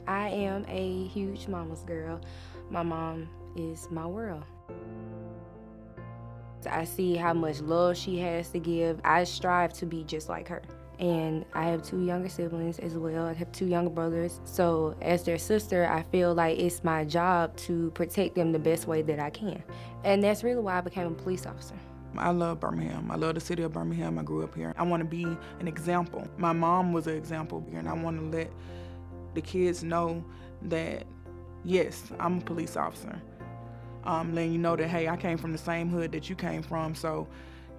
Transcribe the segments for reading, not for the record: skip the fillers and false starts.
I am a huge mama's girl. My mom is my world. I see how much love she has to give. I strive to be just like her. And I have 2 younger siblings as well. I have 2 younger brothers. So as their sister, I feel like it's my job to protect them the best way that I can. And that's really why I became a police officer. I love Birmingham. I love the city of Birmingham. I grew up here. I want to be an example. My mom was an example here, and I want to let the kids know that, yes, I'm a police officer. Letting you know that, hey, I came from the same hood that you came from. So,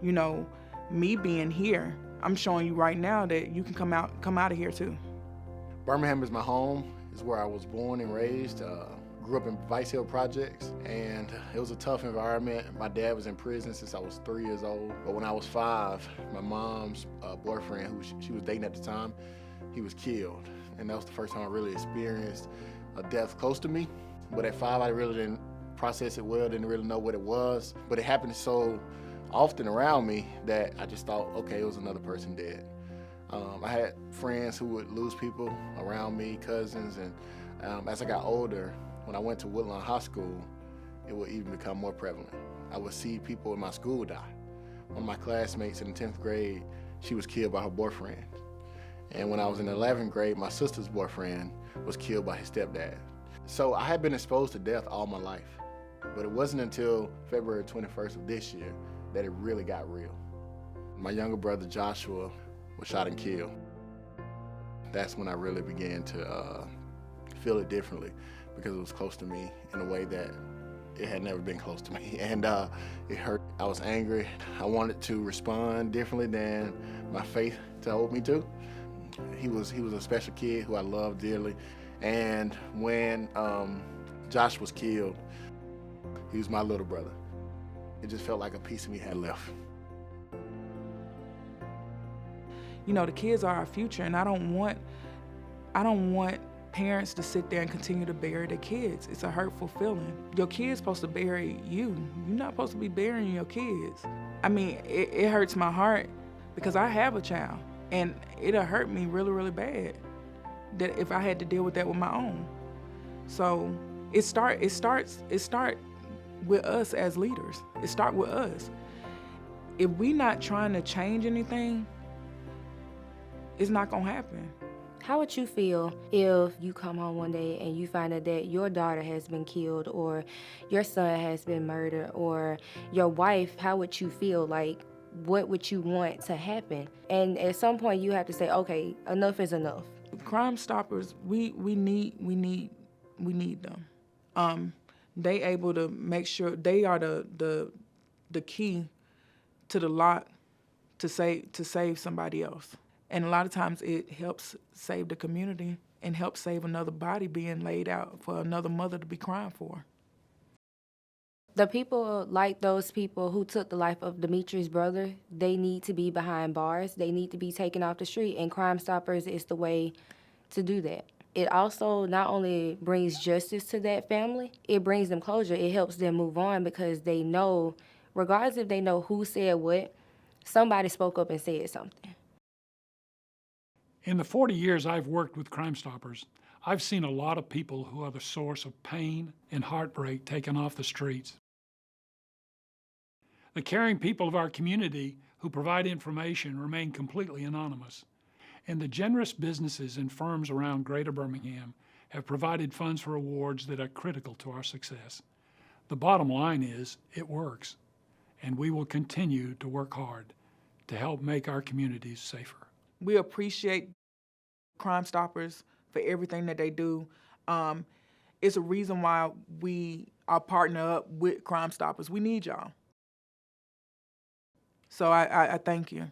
you know, me being here, I'm showing you right now that you can come out of here too. Birmingham is my home. It's where I was born and raised. Grew up in Vice Hill Projects, and it was a tough environment. My dad was in prison since I was 3 years old. But when I was 5, my mom's boyfriend, who she was dating at the time, he was killed. And that was the first time I really experienced a death close to me. But at 5, I really didn't process it well, didn't really know what it was. But it happened so often around me that I just thought, okay, it was another person dead. I had friends who would lose people around me, cousins, and as I got older, when I went to Woodlawn High School, it would even become more prevalent. I would see people in my school die. One of my classmates in the 10th grade, she was killed by her boyfriend. And when I was in the 11th grade, my sister's boyfriend was killed by his stepdad. So I had been exposed to death all my life, but it wasn't until February 21st of this year that it really got real. My younger brother, Joshua, was shot and killed. That's when I really began to feel it differently, because it was close to me in a way that it had never been close to me. And it hurt. I was angry. I wanted to respond differently than my faith told me to. He was a special kid who I loved dearly. And when Josh was killed, he was my little brother. It just felt like a piece of me had left. You know, the kids are our future, and I don't want parents to sit there and continue to bury their kids. It's a hurtful feeling. Your kid's supposed to bury you. You're not supposed to be burying your kids. I mean, it hurts my heart because I have a child, and it'll hurt me really, really bad that if I had to deal with that with my own. So it starts with us as leaders. It starts with us. If we're not trying to change anything, it's not gonna happen. How would you feel if you come home one day and you find out that your daughter has been killed, or your son has been murdered, or your wife? How would you feel? Like, what would you want to happen? And at some point you have to say, okay, enough is enough. Crime Stoppers, we need them. They able to make sure they are the key to the lock to save somebody else. And a lot of times it helps save the community and helps save another body being laid out for another mother to be crying for. The people like those people who took the life of Demetrius' brother, they need to be behind bars. They need to be taken off the street, and Crime Stoppers is the way to do that. It also not only brings justice to that family, it brings them closure. It helps them move on because they know, regardless if they know who said what, somebody spoke up and said something. In the 40 years I've worked with Crime Stoppers, I've seen a lot of people who are the source of pain and heartbreak taken off the streets. The caring people of our community who provide information remain completely anonymous, and the generous businesses and firms around Greater Birmingham have provided funds for awards that are critical to our success. The bottom line is, it works, and we will continue to work hard to help make our communities safer. We appreciate Crime Stoppers for everything that they do. It's a reason why we are partnered up with Crime Stoppers. We need y'all. So I thank you.